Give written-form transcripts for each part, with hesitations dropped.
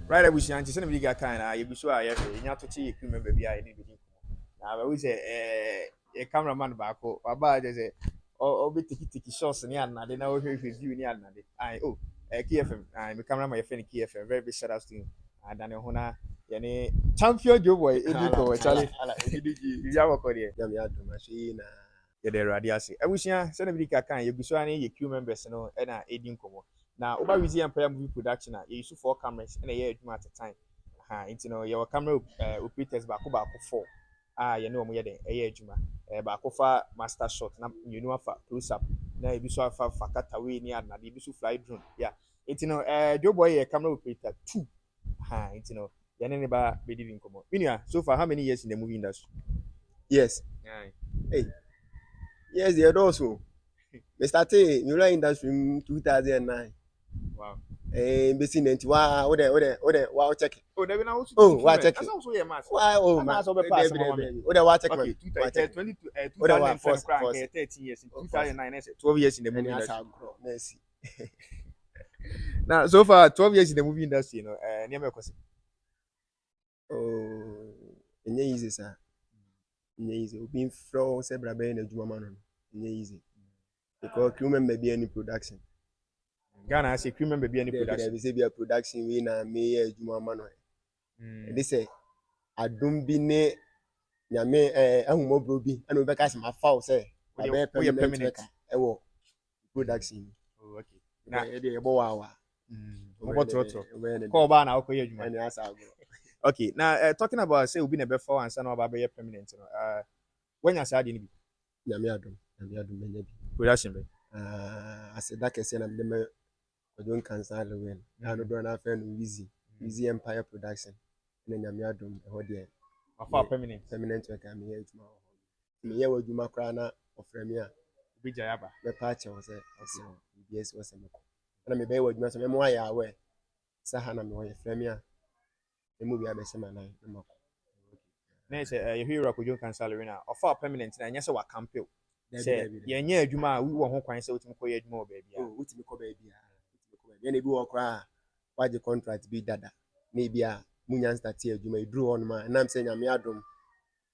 Right, I wish you anti send me get kind. You be sure I have you to see you remember be I need to. Now we say a cameraman back or about say or be tiki shots and yan they know review ni yan I oh KFM I'm a cameraman my friend KFM very big shout out to you and Daniel Hona yani champion Joeboy Ediko Charlie you have a career na me adom machine yeah the radiasi I wish you send me get kind you be sure any crew members no and Edin komo now over Weezy Empire movie production you use 4 cameras and a year at a time you know your camera operators back 4 you know mo ye den adwuma ba kofa master shot na you know afa close up na e bi so afa cutaway ni adna e bi so fly drone yeah you know Joeboy ye camera operator 2 you know ya ne ba be diving komo minua so far how many years in the movie industry yes hey yes the also we started new industry in 2009 wow basi 91 what check oh there now what check that's also your mass why oh man so be pass what check okay 2010 13 years in 2009 12 years in the movie industry now so far 12 years in the movie industry you know near me kwese oh enye easy sir enye easy obi from say brabe na adwuma man no enye easy because crew member be any production Ghana say crew member be any production be say be a production we na me adwuma man no they say adom bi ne nyame ahumobro bi ana obi ka se ma foul say abe permanent e wo production oh okay na e dey ebo wawa mo trotro ko ba na akoye adwuma and asa go okay now talking about say obi na be foul and say na oba be permanent no when you say dey ni bi nyame adom menya bi production be aseda kese na dem Kwadwo Nkansah Lilwin na no do na fa no Weezy Empire production na nyame adom e ho de afa permanent work am here adwuma ho me ye wadwuma kra na ofra mi a obi jaya ba be pa che ho se yes wo se meko na me be wadwuma so me mo aya awe sa ha na me ho ye fra mi a e mu bi a be se ma na mako na say you hear Kwadwo Nkansah Lilwin afa permanent na nya say wa campaign say ye nya adwuma a wi wo ho kwan say utimi koye adwuma wo ba bia utimi ko ba bia na bi wo kra waje contract bi dada na bia munya start adwuma idru on ma na say nyame adom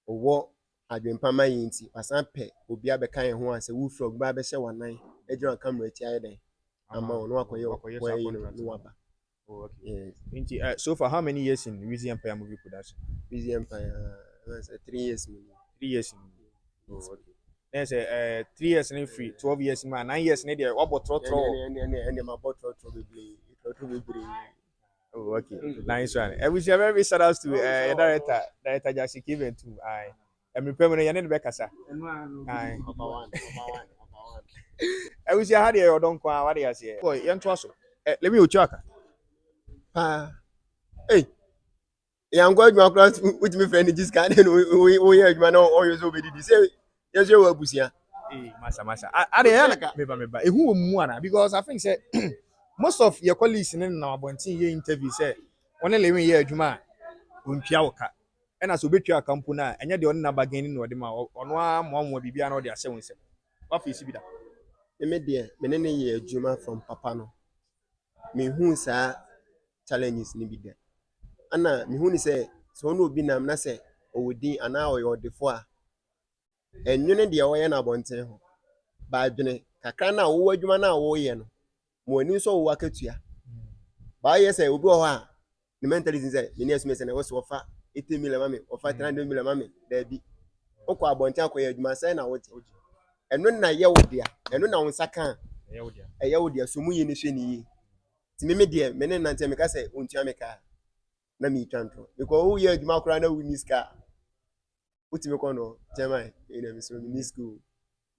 owo adwempama yinti pasan pe obi abekan ho ase wu frog ba be hye wanan ejira camera ti aye den ama ono akoye no waba oh okay yes so for how many years in Weezy Empire movie production Weezy Empire 3 years movie 3 years in oh okay then say 3 years in free 12 years in 9 years in there what trotro and my trotro be oh okay nice one I wish you very shout out to director Jackson Given too I'm remember you need be kasa I wish you had your don kwa what they say boy you to so let me ochuaka hey I'm going to across with my friend this guy we adwuma na o yeso be di say yeso wa busia masa I dey meba ehu mu ana because I think say most of your colleagues in na abontin ye interview say one Lilwin ye adwuma ontua woka e na so betua kampo na enye de on na bagani no de ma ono ammo bibia na o de ase won se wa face bi da me de me ne ye adwuma from papa no me hu sa challenges ni bi de ana me hu ni say so no obi nam na say owodin ana oyodefo a enwene de o ye na abontin ho ba adwene kakra na wo adwuma na wo ye no mo ani so wo akatua ba ye say obi o ho a the mentalism say me near me say na wo so fa 80 million mame o fa 300 million mame da bi okwa abontin akoye adwuma say na wo je eno na ye wo dia eno na wo saka ye wo dia so mu ye ne hwe ni yi ti me de me ne nante me ka say ontua me ka na me twantro because wo ye adwuma kora na wo ni ska uti me kono jema ina me so ni school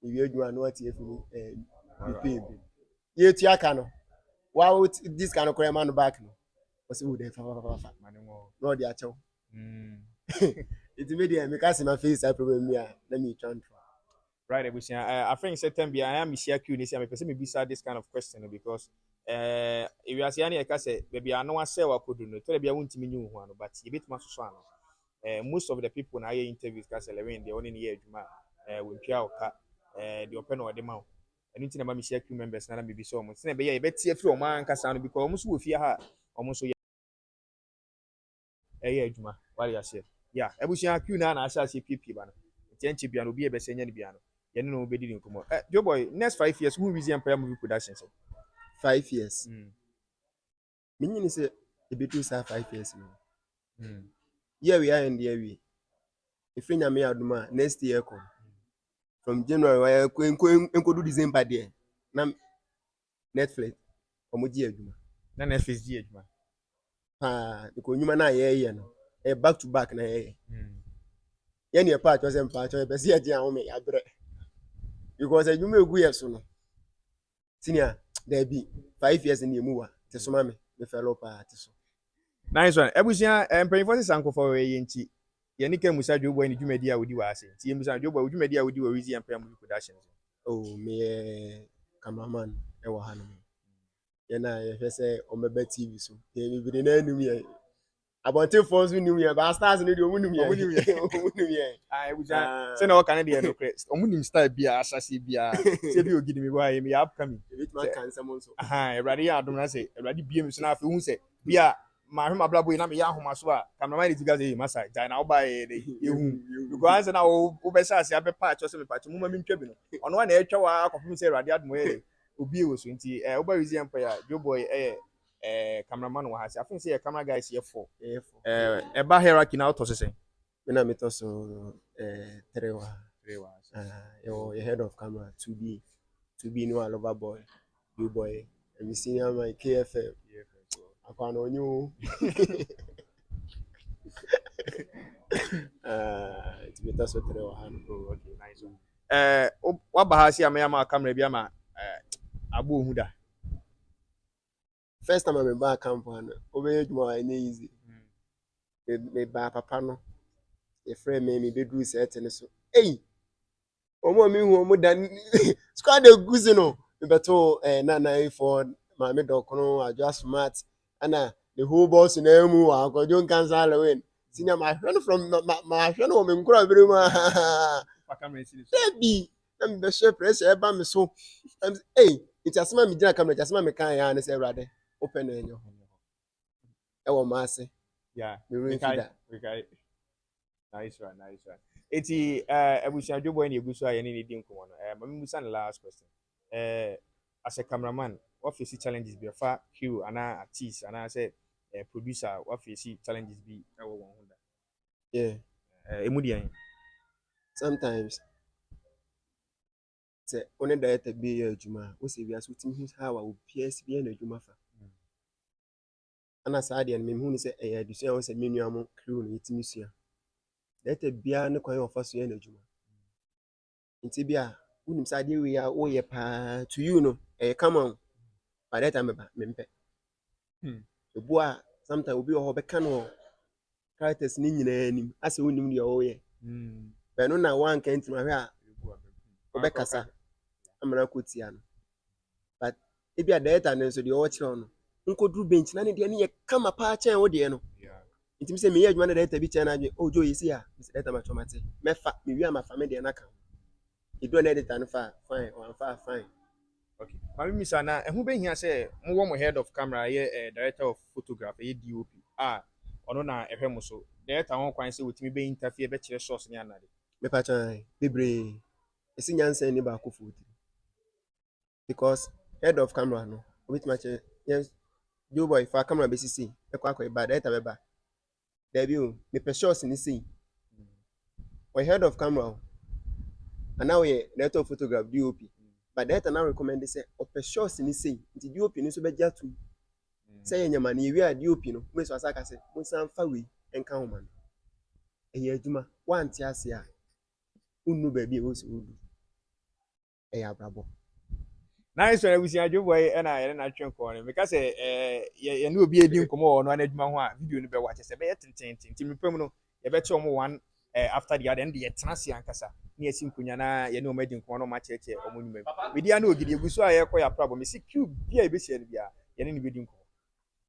iwe adwuma no ati efu pay ye tu aka no wow this kind of cry man back no what's would dey fa no dey achew it made me cast my face I problem me let me try right I think certain be I am share Q this me person me bisa this kind of question because if you are saying I say baby I know say wa kodu no tell be wontimi nyu ho ano but e betima so ano most of the people na here interviews ka say Lilwin they only here adwuma we pia oka the open or the mouth anything about me share Q members na me be so mo say be here e be tie free o man kasa no because o mo so wo fie ha o mo so adwuma wale ase ya ebusia Q na asa ase PP ba no tianchi bia no bi e be senya ne bia no ye ne no be di nkomo Joeboy next 5 years who Weezy Empire movie production so 5 years meaning say e be do say 5 years no yeah we are in the year if nya me aduma next year come from January why enko do December there na Netflix omoji aduma na Netflix di adwuma ko nyuma na ye no e back to back na ye ye ne part was part e be se ye dia ho me abre because aduma egu ye so no senior there be 5 years in the muwa te so ma me fellow part so nice one ebusia empanyfo se sankofo we ye nti ye ne ka musa Joeboy ni dwumadi a wodi wa ase ti musa Joeboy dwumadi a wodi wa Weezy Empire movie production oh me cameraman e wa hanu ye na ye hwe se o mebe TV so ye bi na anum ye abonte force num ye ba stars ni de o munum ye ebusia se na o kan de no crest o munim style bia asase bia se bi ogidi mi wa ye me upcoming bit man kan some so Erade ya adom na se erade biem so na afi hu se bia ma hwe mablabo yi na me ya ahoma so a cameraman dey gaze masa jai na oba ye dey ehu because na wo be sha se abe pa cho se me pa cho muma mi ntwa bi no ono na etwa wa akofum se erade adom ye obi e wo so nti oba Weezy Empire Joeboy cameraman wa ha se afin se camera guys ye 4 eba hierarchy na auto se me na me to so 3 wa your head of camera 2B no lover boy Joeboy and senior my KFM akwana onyu it's better so 3 wa okay nice one wa bahasi ama camera bi ama abo hu da first time I back camp and obey adwuma na easy me ba papa no e friend me bedru set ne so omo mi hu omo dan squad de guzi no me beto na for ma me dokono adjust smart ana the whole boss na mu Kwadwo Nkansah Lilwin senior my friend from my friend o me nkura bere ma camera si baby na me be share press e ba me so it asema me gina camera asema me kan ya na se erade open enyo e wo ma ase yeah we kai nice one eti ebusia Joeboy na eguso aye ne di nkomo no mami musa na last question as a cameraman what face challenges be fa crew ana artist ana say producer what face challenges be e wo won hunda yeah emudian sometimes say one director be ya adwuma wo se bia so tim hu how wo PS be na adwuma fa ana saade me hu ni say adusua wo se menua mo crew no yitimi sua director bia ne kwan ofa so ya na adwuma nti bia unim saade we ya wo ye pa to you no come on by that time me mpe obu a sometimes obi o be ka no characters ni nyina anim ase unim de o ye be no na wan kan ntima hwe a obe kasa amara kotia no but e bia director ne so de o kire no nkoduru bench na ne de ne ye kama pa chen wo de no ntimi se me ye adwuma na director bi chen na adwe ojo yesi a me director ma chomate mefa me wi ama fa me de na ka edu na editor no fa fine one fa fine okay mami misa na ehu be hia say mo wo head of camera ye director of photography ye DOP ono na ehwe mo so director won kwan say wotimi be interfere be kire source ni anade me pa chan bebre esi nyansen ni ba ko futi because head of camera no obit ma che yes Joeboy fa camera be sisi e kwa kwa ba director be ba there be o me pe shots ni see we head of camera and now we director of photograph DOP but director now recommend say ope shots ni see nti DOP ni so be jatu say nyama na wi a DOP no me so asaka say mo san fa we enka ho man e adwuma wanti ase a unu ba bi e wo so udu e ya brabo nice one ebusia Joeboy na ye na twen ko ne because ye na obi edi nkomo no na adwuma ho a video no be wa chese be ye tenten mi pam no ye be che omo one after the other and ye tena se ankasa na esi nkunya na ye na omo edi nkomo no ma cheche omo nyuma media na ogidi eguso a ye ko ya prabo me si cube bia e be se bia ye ne be di nkomo